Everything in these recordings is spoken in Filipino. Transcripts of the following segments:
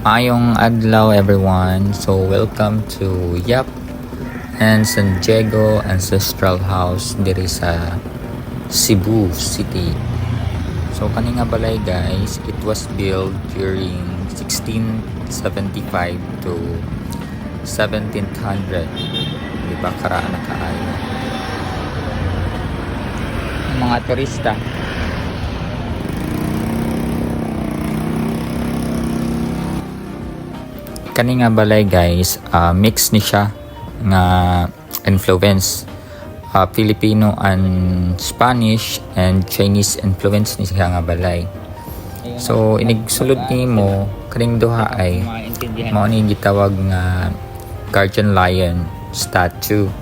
Maayong adlaw everyone. So welcome to Yap and San Diego Ancestral House diri sa Cebu City. So kani nga balay guys, it was built during 1675 to 1700. Di ba karaan na kaayo. Mga turista. Kani nga balay guys, mix ni siya nga influence Filipino and Spanish and Chinese influence ni siya nga balay. So inigsulod nimo kaning duha ay mao ni gitawag nga guardian lion statue.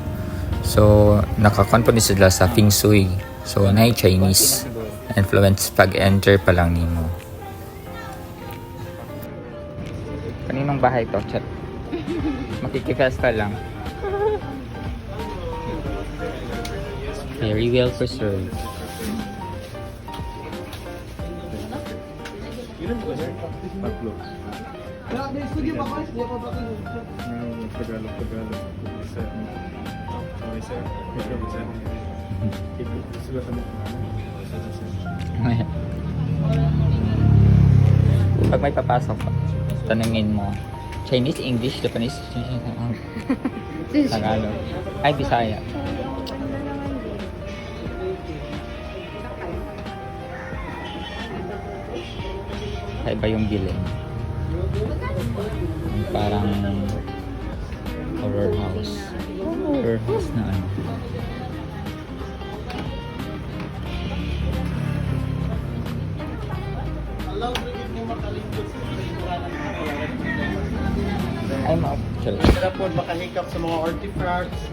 So nakakonpo ni sila sa feng shui. So nay Chinese influence pag enter pa lang nimo. Kaninong bahay to, chat? Makikifesta lang. Very well preserved. Pag may papasok pa, tanungin mo, Chinese, English, Japanese, Tagalog. Ay, Bisaya. Ay ba yung bilin? Parang horror house. Horror house na ano. I'm up. Sila po makahikap sa mga artifacts,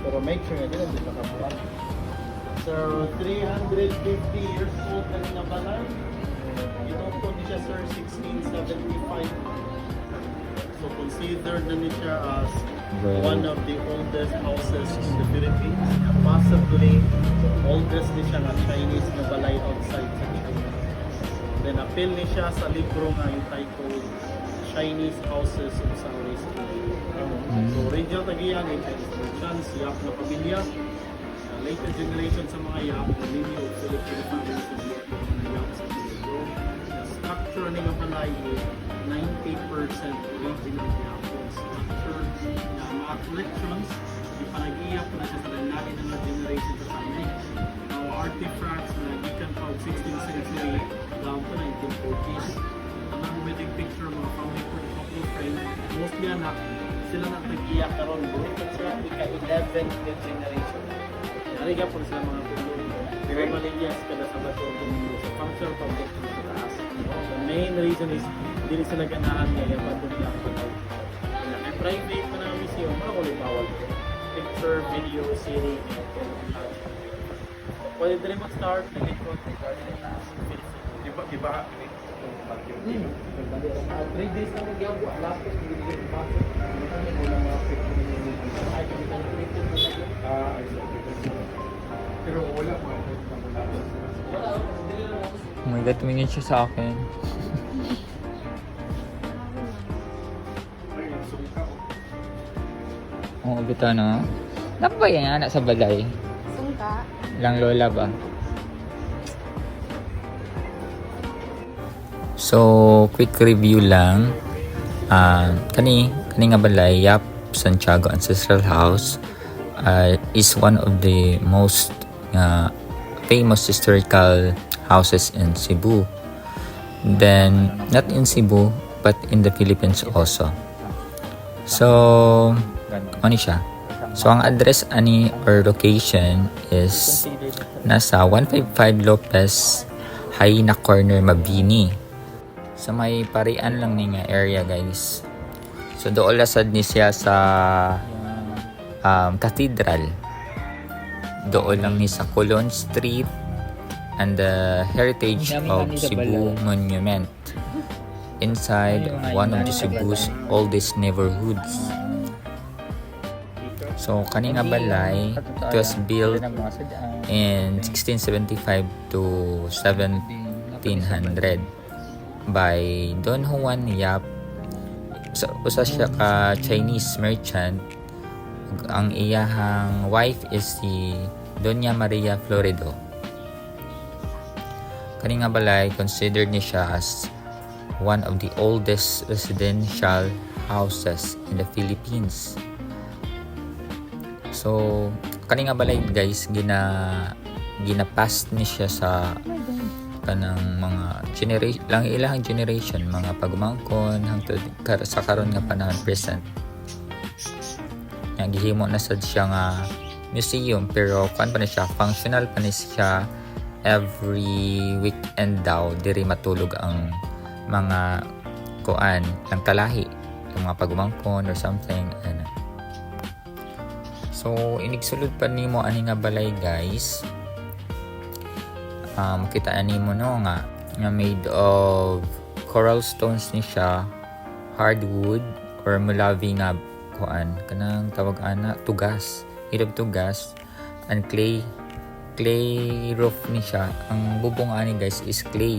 pero make sure na din hindi makapuan. So, 350 years old na rin na balay. Ito po ni siya sir, 1675. So, considered na ni siya as one of the oldest houses in the Philippines. Possibly, oldest ni siya na Chinese na balay outside sa China. Then, appeal ni siya sa libro nga yung title Chinese Houses of Southeast Asia. So, original tagiyan ay Chinese merchants, Yap na pamilya. Later generation sa mga Yap, the lineage of Filipino families of Yap sa Philippines. The structure ng balay is 90% original Yap structure. Na mga collections, ipanag-iyap na siya sa lalaki ng mga generation sa family. Mga artifacts na gikan pa 16th century down to 1940s. Wedding picture mga family couple frame, mostly anak sila na nag-iyak karon bro kasi ika-11th generation nariga po sila mga tulong pero maliyas kada sa bato tumulong sa functional public sa taas. The main reason is hindi sila ganahan ngayon patong lang may private na museum para kung bawal picture, video, series pwede din mag-start na likod iba 3 days na nagyawa, last week hindi ko pasok. Pero wala pa. Oh my God, tumingin siya sa akin. Oo, bito na. Napa ba yan anak sa balay? Sungka. Lang lola ba? So, quick review lang. Kani nga balay, Yap Santiago Ancestral House is one of the most famous historical houses in Cebu. Then, not in Cebu, but in the Philippines also. So, ano siya? So, ang address ani or location is nasa 155 Lopez Haina Corner, Mabini. Sa may parian lang ni nga area guys. So doon lasad ni siya sa cathedral. Doon lang ni sa Colon Street and the Heritage of Cebu Monument. Inside one of the Cebu's oldest neighborhoods. So kani nga balay, it was built in 1675 to 1700 by Don Juan Yap usa siya ka Chinese merchant. Ug ang iyahang wife is si Doña Maria Florido. Kani nga balay considered ni siya as one of the oldest residential houses in the Philippines. So kani nga balay guys gina-pass ni siya sa kanang mga ilang generation, mga pagumangkon hangtod sa karon nga panahon present. Nga gihimo na sad siya nga museum, pero kan pa ni siya, functional pa ni siya. Every weekend daw diri matulog ang mga kuan ng kalahi, yung mga pagumangkon or something. So inigsulod pa nimo ani nga balay guys. Makita nimo no nga made of coral stones ni siya, hardwood or mulavi nga kuan kanang tawag ana tugas, made of tugas, and clay roof ni siya. Ang bubong ani guys is clay.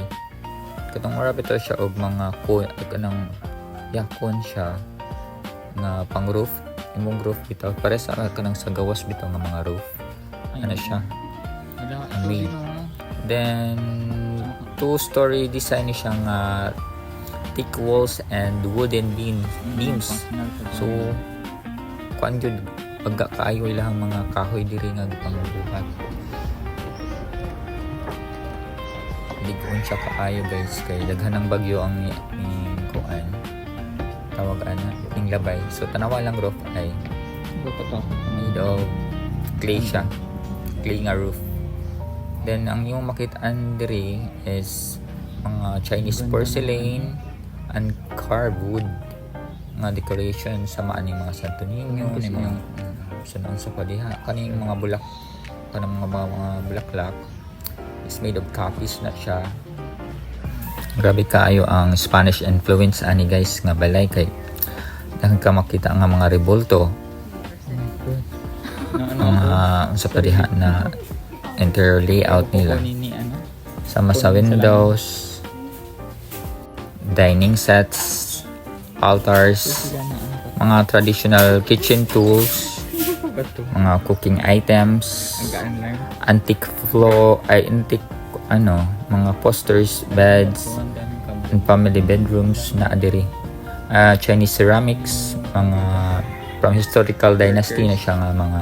Katong ora bitaw siya og mga kanang yakon siya nga pang roof, imong roof bitaw pare sa kanang sa gawas bitaw nga mga roof. Ano siya? Made. Then 2-story design ni siyang thick walls and wooden beams. So kuan gyud pagka kaayo ilang mga kahoy diri nga gipangubuhat. Ligon siya kaayo guys kay daghan ng bagyo ang kuan tawag ana ning labay. So tanawa lang roof ay made of clay siya, clay nga roof. Then ang yung makitaan diri is mga Chinese porcelain and carved wood nga decoration sa maaning mga Santo Niño, ni mga sunod sa padiha. Kaning mga kanang mga bulaklak is made of copies na siya. Grabe kaayo ang Spanish influence ani guys nga balay kay daghan ka makita nga mga rebulto. Sa padiha na interior layout nila. Sama sa windows, dining sets, altars, mga traditional kitchen tools, mga cooking items, antique mga posters, beds, and family bedrooms na adiri. Chinese ceramics, mga from historical dynasty na siya nga mga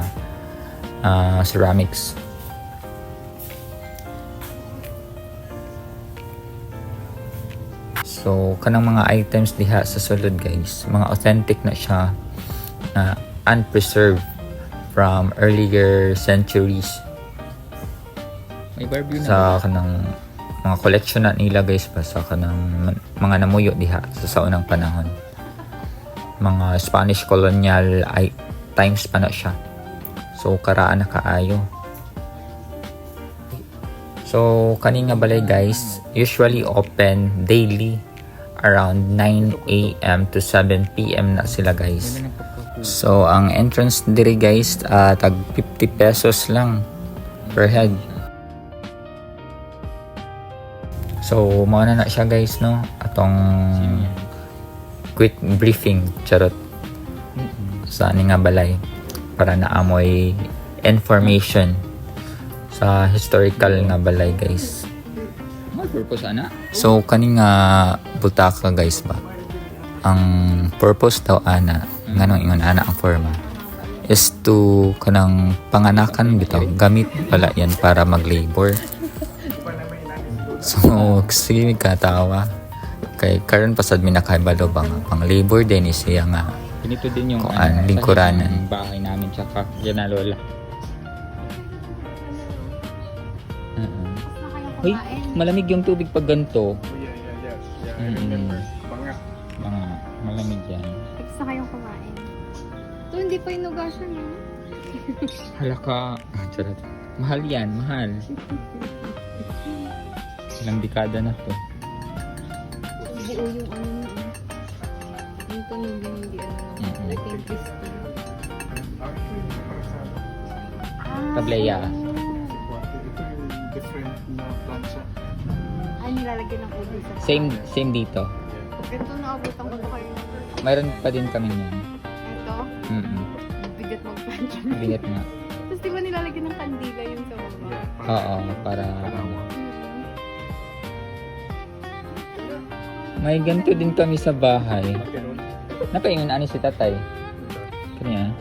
ceramics. So kanang mga items diha sa sulod guys, mga authentic na siya na unpreserved from earlier centuries. May barbie na sa kanang mga collection na nila guys pa sa kanang mga namuyo diha sa unang panahon. Mga Spanish colonial times pa na siya. So karaan na kaayo. So kani nga balay guys, usually open daily around 9 AM to 7 PM na sila guys. So ang entrance diri guys tag 50 pesos lang per head. So mao na siya guys no, atong quick briefing charot sa ani nga balay para naamoy information sa historical nga balay guys. Purpose ana? So kani nga butaka guys ba, ang purpose daw ana nganong ingon ana ang forma is to kanang panganakan bitaw, gamit pala yan para mag-labor. So sige katawa kay karon pasad mi nakahibalo bang pang labor din is siya nga ganito din yung lingkuranan bahay namin tsaka ginalola. Uy, malamig yung tubig pag ganito. Mga malamig yan. Sa kayong kumain. Ito hindi pa inugasan mo. Halaka. Charot. Mahal yan, mahal. Ilang dekada na to. Buo yung ano na. Yung tunog yung hindi ano. Like yung crystal. Tableya. different na plancha. Ay, nilalagyan ng ulo sa Same dito. Ganito na abutan ko na kayo. Mayroon pa din kami yan. Ito, Mm-mm. bigat mag-plancha. Bigat nga. Tapos di ba nilalagyan ng kandila yun sa baba? Oo, para may ganito din kami sa bahay. Napaingon ani si tatay. Kanya.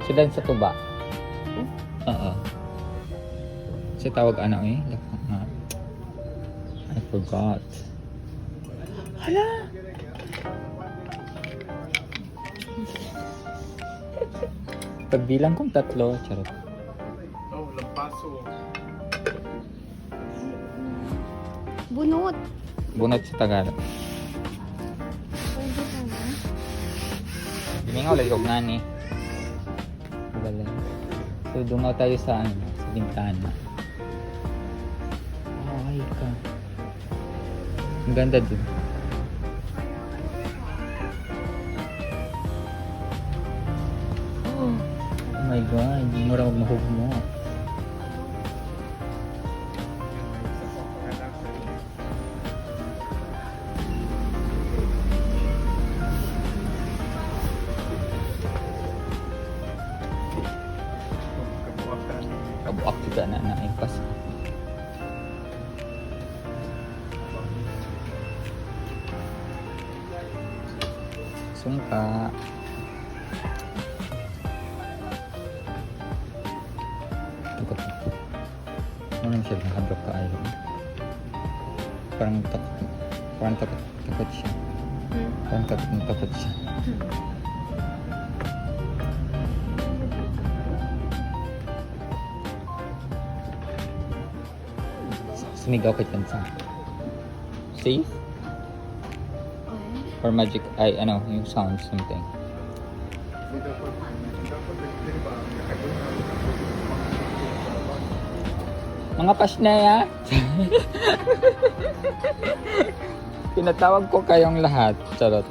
Sila sa tuba. Oo. Si tawag ano eh. I forgot. Hala! Pagbilang kong 3, charot. Oh, lampaso. Bunot. Bunot sa Tagalog. Pwede ka na. Hiningaw lagi og nani. Wala. So dungaw tayo sa ano, sa bintana. Ay ka. Ang ganda din. Oh my god, mura mahugmo. Kabuak juga na impas. Sungka. Ano siya nakadrop ka ayaw. Parang takot siya. Parang takot siya. Sumigaw ka dyan sa safe? Or magic, ay ano, yung sound something. Mga pasnaya! Pinatawag ko kayong lahat. Charot.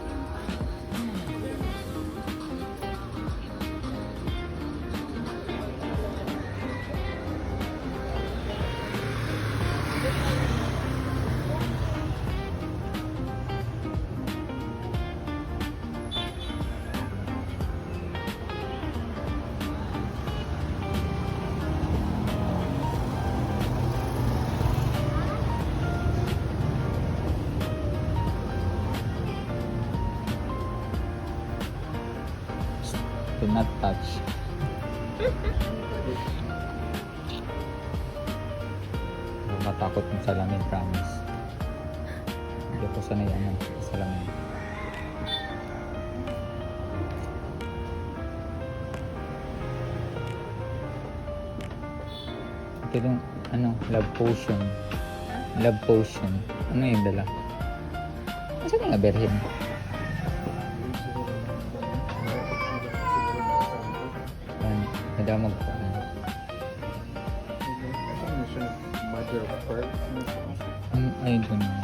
Do not touch. Matakot ng salamin, promise. Hindi ako sanay sa salamin. Ito yung love potion. Love potion. Ano yung dala? Saan yung aberhin? Nadamag ko. Mother of pearl. I don't know.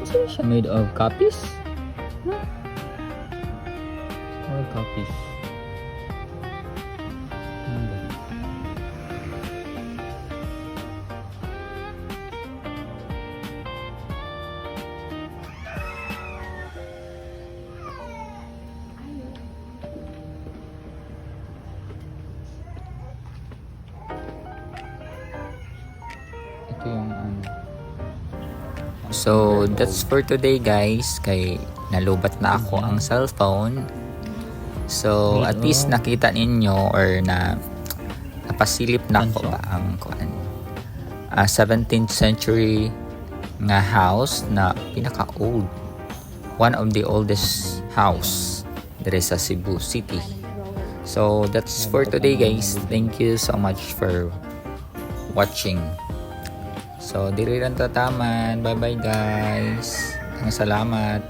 Kasi siya made of copies? No? Or copies? Ano ba? Ito yung So, that's for today guys. Kay nalubat na ako ang cellphone. So, at least nakita ninyo or napasilip na ko ba ang 17th century nga house na pinaka-old. One of the oldest house there is sa Cebu City. So, that's for today guys. Thank you so much for watching. So, diri lang tataman. Bye-bye guys. Salamat.